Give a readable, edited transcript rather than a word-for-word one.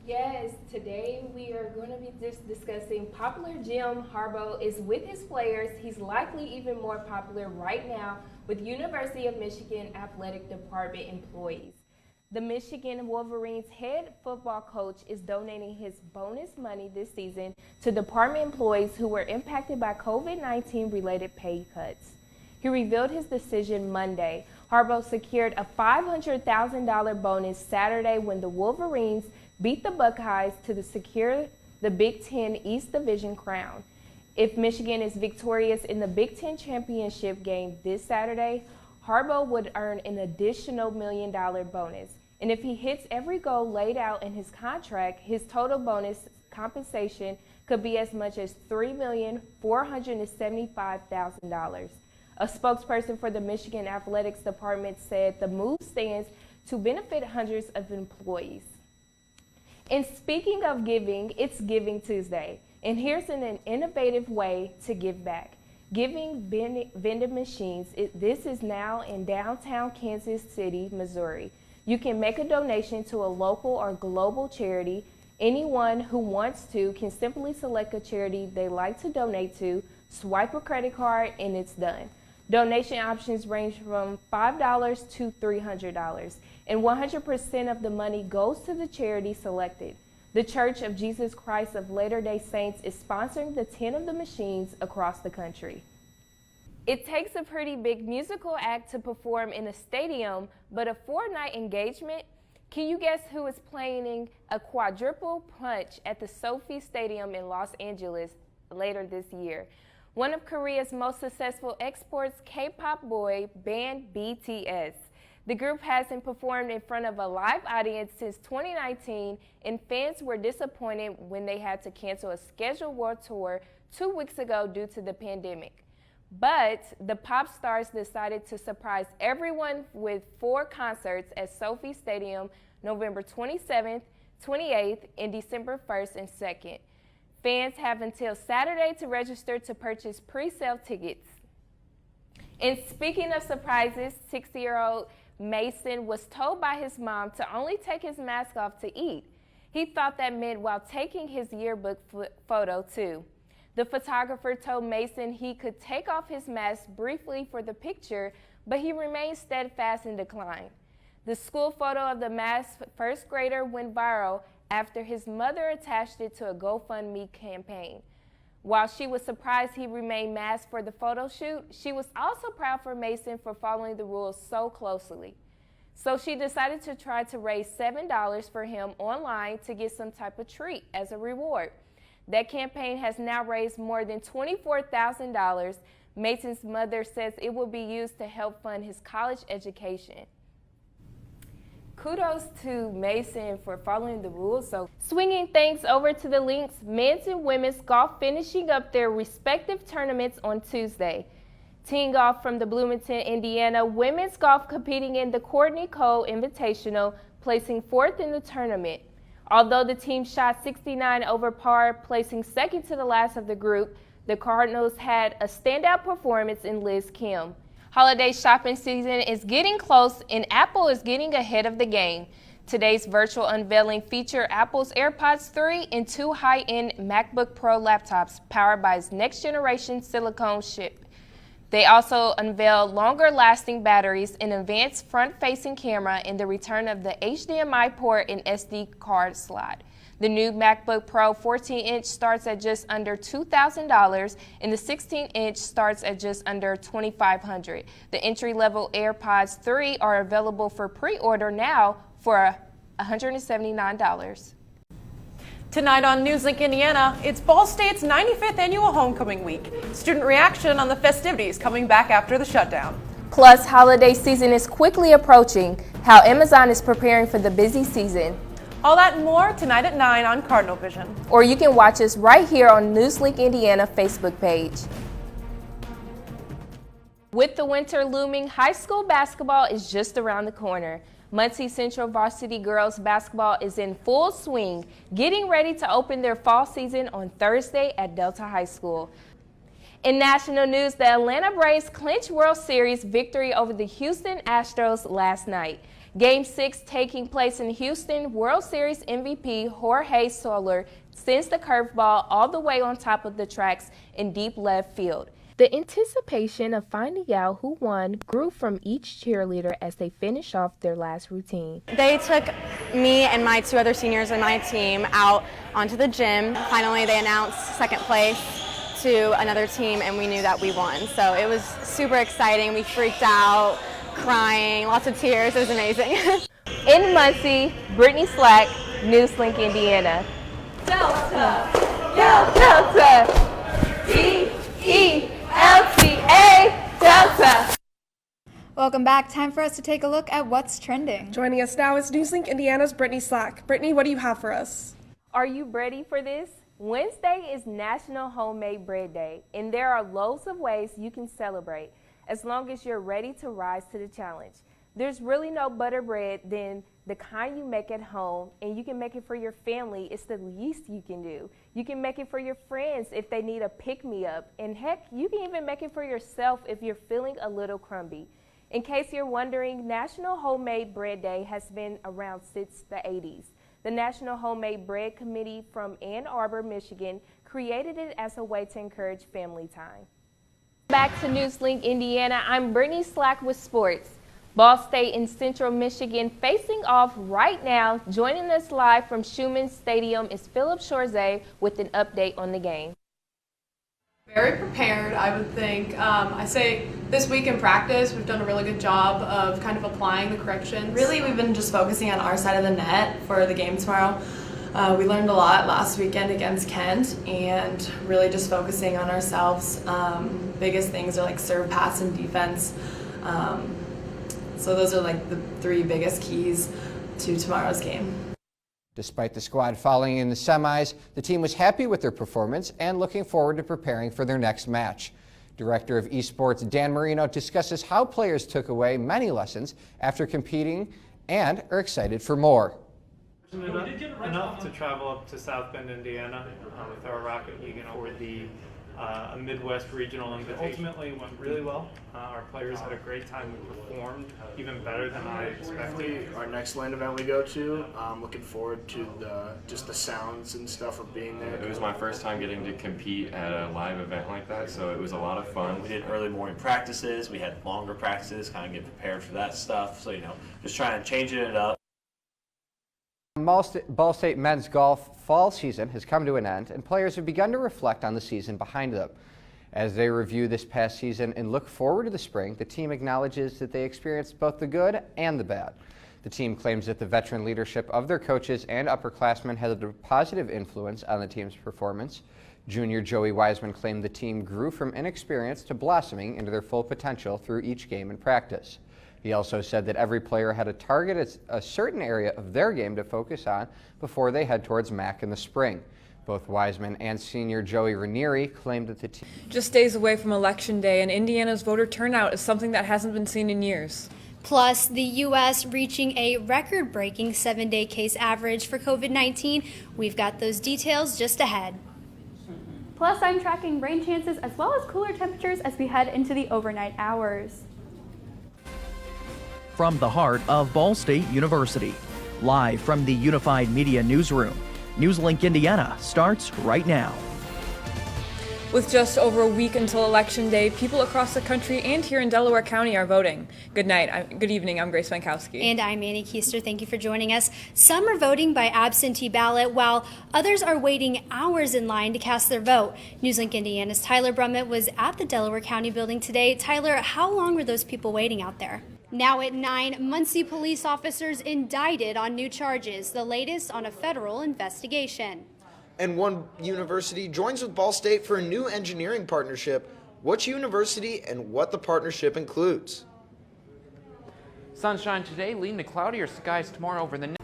Yes, today we are going to be just discussing popular Jim Harbaugh is with his players. He's likely even more popular right now with University of Michigan Athletic Department employees. The Michigan Wolverines head football coach is donating his bonus money this season to department employees who were impacted by COVID-19 related pay cuts. He revealed his decision Monday. Harbaugh secured a $500,000 bonus Saturday when the Wolverines beat the Buckeyes to secure the Big Ten East Division crown. If Michigan is victorious in the Big Ten championship game this Saturday, Harbaugh would earn an additional $1 million bonus. And if he hits every goal laid out in his contract, his total bonus compensation could be as much as $3,475,000. A spokesperson for the Michigan Athletics Department said the move stands to benefit hundreds of employees. And speaking of giving, it's Giving Tuesday. And here's an innovative way to give back. Giving vending machines. This is now in downtown Kansas City, Missouri. You can make a donation to a local or global charity. Anyone who wants to can simply select a charity they like to donate to, swipe a credit card, and it's done. Donation options range from $5 to $300, and 100% of the money goes to the charity selected. The Church of Jesus Christ of Latter-day Saints is sponsoring the 10 of the machines across the country. It takes a pretty big musical act to perform in a stadium, but a 4-night engagement? Can you guess who is playing a quadruple punch at the Sophie Stadium in Los Angeles later this year? One of Korea's most successful exports, K-pop boy band BTS. The group hasn't performed in front of a live audience since 2019, and fans were disappointed when they had to cancel a scheduled world tour 2 weeks ago due to the pandemic. But the pop stars decided to surprise everyone with 4 concerts at Sophie Stadium November 27th, 28th, and December 1st and 2nd. Fans have until Saturday to register to purchase pre-sale tickets. And speaking of surprises, 60-year-old Mason was told by his mom to only take his mask off to eat. He thought that meant while taking his yearbook photo too. The photographer told Mason he could take off his mask briefly for the picture, but he remained steadfast and declined. The school photo of the masked first grader went viral after his mother attached it to a GoFundMe campaign. While she was surprised he remained masked for the photo shoot, she was also proud for Mason for following the rules so closely. So she decided to try to raise $7 for him online to get some type of treat as a reward. That campaign has now raised more than $24,000. Mason's mother says it will be used to help fund his college education. Kudos to Mason for following the rules. So, swinging things over to the links, men's and women's golf finishing up their respective tournaments on Tuesday. Teen golf from the Bloomington, Indiana, women's golf competing in the Courtney Cole Invitational, placing 4th in the tournament. Although the team shot 69 over par, placing second to the last of the group, the Cardinals had a standout performance in Liz Kim. Holiday shopping season is getting close, and Apple is getting ahead of the game. Today's virtual unveiling featured Apple's AirPods 3 and 2 high-end MacBook Pro laptops powered by its next-generation silicone chip. They also unveiled longer-lasting batteries, an advanced front-facing camera, and the return of the HDMI port and SD card slot. The new MacBook Pro 14-inch starts at just under $2,000, and the 16-inch starts at just under $2,500. The entry-level AirPods 3 are available for pre-order now for $179. Tonight on NewsLink Indiana, it's Ball State's 95th annual homecoming week. Student reaction on the festivities coming back after the shutdown. Plus, holiday season is quickly approaching, how Amazon is preparing for the busy season. All that and more tonight at 9 on Cardinal Vision. Or you can watch us right here on NewsLink Indiana Facebook page. With the winter looming, high school basketball is just around the corner. Muncie Central varsity girls basketball is in full swing, getting ready to open their fall season on Thursday at Delta High School. In national news, the Atlanta Braves clinched World Series victory over the Houston Astros last night. Game 6 taking place in Houston, World Series MVP Jorge Soler sends the curveball all the way on top of the tracks in deep left field. The anticipation of finding out who won grew from each cheerleader as they finished off their last routine. They took me and my two other seniors on my team out onto the gym. Finally, they announced second place to another team, and we knew that we won. So it was super exciting. We freaked out, crying, lots of tears. It was amazing. In Muncie, Brittany Slack, NewsLink, Indiana. Delta, yo, Delta, D-E-L-T-A, Delta. Welcome back. Time for us to take a look at what's trending. Joining us now is NewsLink Indiana's Brittany Slack. Brittany, what do you have for us? Are you ready for this? Wednesday is National Homemade Bread Day, and there are loads of ways you can celebrate as long as you're ready to rise to the challenge. There's really no better bread than the kind you make at home, and you can make it for your family. It's the least you can do. You can make it for your friends if they need a pick-me-up, and heck, you can even make it for yourself if you're feeling a little crumby. In case you're wondering, National Homemade Bread Day has been around since the 80s. The National Homemade Bread Committee from Ann Arbor, Michigan, created it as a way to encourage family time. Back to NewsLink Indiana, I'm Brittany Slack with sports. Ball State and Central Michigan facing off right now. Joining us live from Schumann Stadium is Philip Shorzay with an update on the game. Very prepared, I would think. I say this week in practice, we've done a really good job of kind of applying the corrections. Really, we've been just focusing on our side of the net for the game tomorrow. We learned a lot last weekend against Kent, and really just focusing on ourselves. Biggest things are like serve, pass, and defense. So those are like the three biggest keys to tomorrow's game. Despite the squad falling in the semis, the team was happy with their performance and looking forward to preparing for their next match. Director of Esports Dan Marino discusses how players took away many lessons after competing and are excited for more. Enough to travel up to South Bend, Indiana with our Rocket League for the a Midwest regional invitation. Ultimately, it went really well. Our players had a great time. We performed even better than I expected. Our next land event we go to, I'm looking forward to just the sounds and stuff of being there. It was my first time getting to compete at a live event like that, so it was a lot of fun. We did early morning practices. We had longer practices, kind of get prepared for that stuff. So, just trying to change it up. Ball State men's golf fall season has come to an end, and players have begun to reflect on the season behind them. As they review this past season and look forward to the spring, the team acknowledges that they experienced both the good and the bad. The team claims that the veteran leadership of their coaches and upperclassmen had a positive influence on the team's performance. Junior Joey Wiseman claimed the team grew from inexperience to blossoming into their full potential through each game and practice. He also said that every player had to target a certain area of their game to focus on before they head towards MAC in the spring. Both Wiseman and senior Joey Ranieri claimed that the team just days away from Election Day, and Indiana's voter turnout is something that hasn't been seen in years. Plus, the U.S. reaching a record-breaking 7-day case average for COVID-19. We've got those details just ahead. Plus, I'm tracking rain chances as well as cooler temperatures as we head into the overnight hours. From the heart of Ball State University, live from the Unified Media Newsroom, NewsLink Indiana starts right now. With just over a week until Election Day, people across the country and here in Delaware County are voting. Good evening, I'm Grace Vankowski. And I'm Annie Keister. Thank you for joining us. Some are voting by absentee ballot, while others are waiting hours in line to cast their vote. NewsLink Indiana's Tyler Brummett was at the Delaware County building today. Tyler, how long were those people waiting out there? Now at 9, Muncie police officers indicted on new charges, the latest on a federal investigation. And one university joins with Ball State for a new engineering partnership. Which university and what the partnership includes? Sunshine today, leading to cloudier skies tomorrow over the